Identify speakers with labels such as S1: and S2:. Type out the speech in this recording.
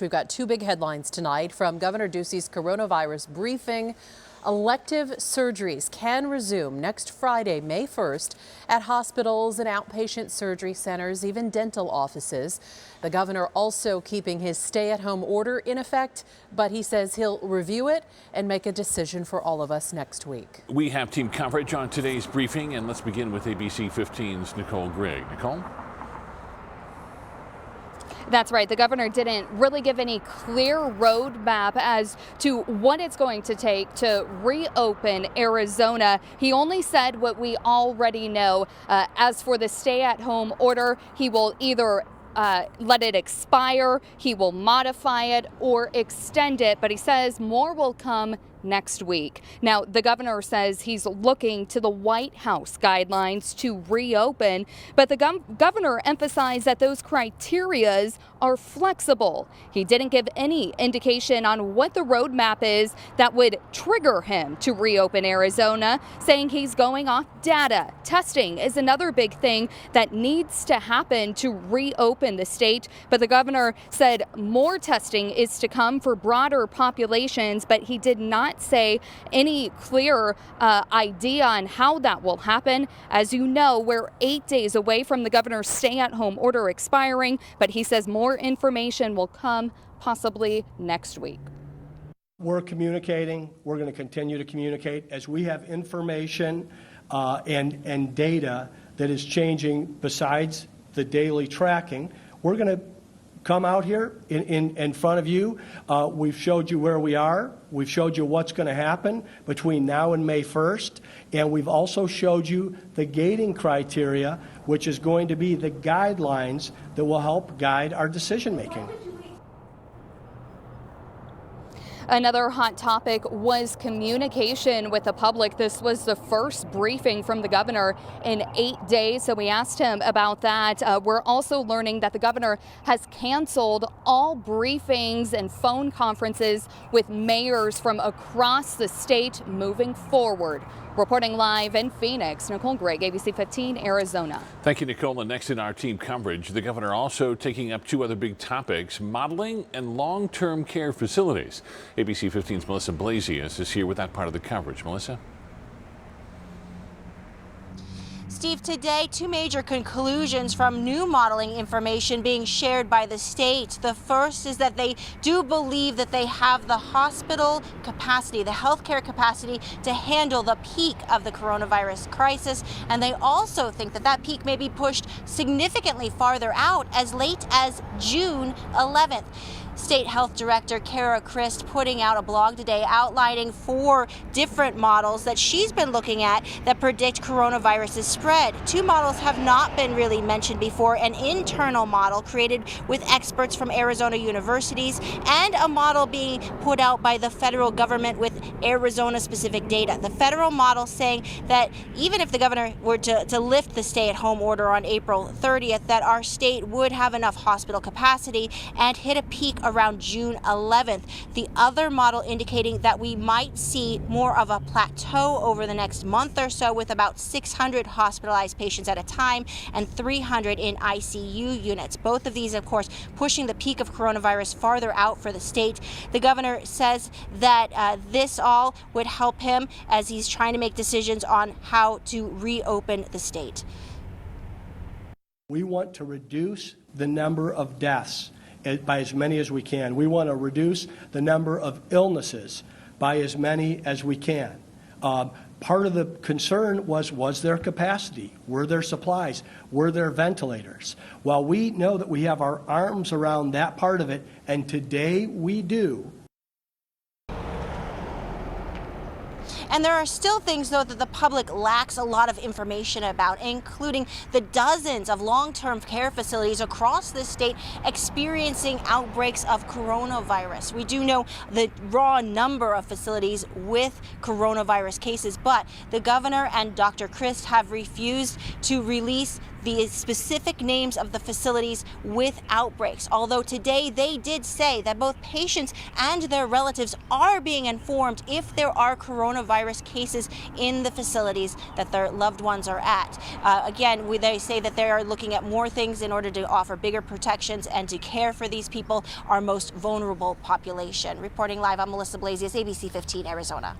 S1: We've got two big headlines tonight from Governor Ducey's coronavirus briefing. Elective surgeries can resume next Friday, May 1st, at hospitals and outpatient surgery centers, even dental offices. The governor also keeping his stay-at-home order in effect, but he says he'll review it and make a decision for all of us next week.
S2: We have team coverage on today's briefing, and let's begin with ABC 15's Nicole Grigg. Nicole?
S3: That's right. The governor didn't really give any clear roadmap as to what it's going to take to reopen Arizona. He only said what we already know. As for the stay-at-home order, he will either let it expire, he will modify it, or extend it. But he says more will come next week. Now, the governor says he's looking to the White House guidelines to reopen, but the governor emphasized that those criterias are flexible. He didn't give any indication on what the roadmap is that would trigger him to reopen Arizona, saying he's going off data. Testing is another big thing that needs to happen to reopen the state, but the governor said more testing is to come for broader populations, but he did not say any clear idea on how that will happen. As you know, we're 8 days away from the governor's stay-at-home order expiring, but he says more information will come possibly next week.
S4: We're communicating. We're going to continue to communicate as we have information and data that is changing besides the daily tracking. We're going to come out here in front of you. We've showed you where we are. We've showed you what's going to happen between now and May 1st. And we've also showed you the gating criteria, which is going to be the guidelines that will help guide our decision making.
S3: Another hot topic was communication with the public. This was the first briefing from the governor in 8 days, so we asked him about that. We're also learning that the governor has canceled all briefings and phone conferences with mayors from across the state moving forward. Reporting live in Phoenix, Nicole Grigg, ABC 15, Arizona.
S2: Thank you, Nicole. And next in our team coverage, the governor also taking up two other big topics, modeling and long-term care facilities. ABC 15's Melissa Blasius is here with that part of the coverage. Melissa?
S5: Steve, today, two major conclusions from new modeling information being shared by the state. The first is that they do believe that they have the hospital capacity, the healthcare capacity to handle the peak of the coronavirus crisis. And they also think that that peak may be pushed significantly farther out, as late as June 11th. State Health Director Kara Christ putting out a blog today outlining 4 different models that she's been looking at that predict coronavirus's spread. 2 models have not been really mentioned before: an internal model created with experts from Arizona universities and a model being put out by the federal government with Arizona-specific data. The federal model saying that even if the governor were to lift the stay-at-home order on April 30th, that our state would have enough hospital capacity and hit a peak around June 11th. The other model indicating that we might see more of a plateau over the next month or so, with about 600 hospitalized patients at a time and 300 in ICU units. Both of these, of course, pushing the peak of coronavirus farther out for the state. The governor says that this all would help him as he's trying to make decisions on how to reopen the state.
S4: We want to reduce the number of deaths by as many as we can. We want to reduce the number of illnesses by as many as we can. Part of the concern was there capacity? Were there supplies? Were there ventilators? Well, we know that we have our arms around that part of it, and today we do.
S5: And there are still things, though, that the public lacks a lot of information about, including the dozens of long-term care facilities across the state experiencing outbreaks of coronavirus. We do know the raw number of facilities with coronavirus cases, but the governor and Dr. Christ have refused to release the specific names of the facilities with outbreaks. Although today they did say that both patients and their relatives are being informed if there are coronavirus cases in the facilities that their loved ones are at. Again, they say that they are looking at more things in order to offer bigger protections and to care for these people, our most vulnerable population. Reporting live, I'm Melissa Blasius, ABC 15, Arizona.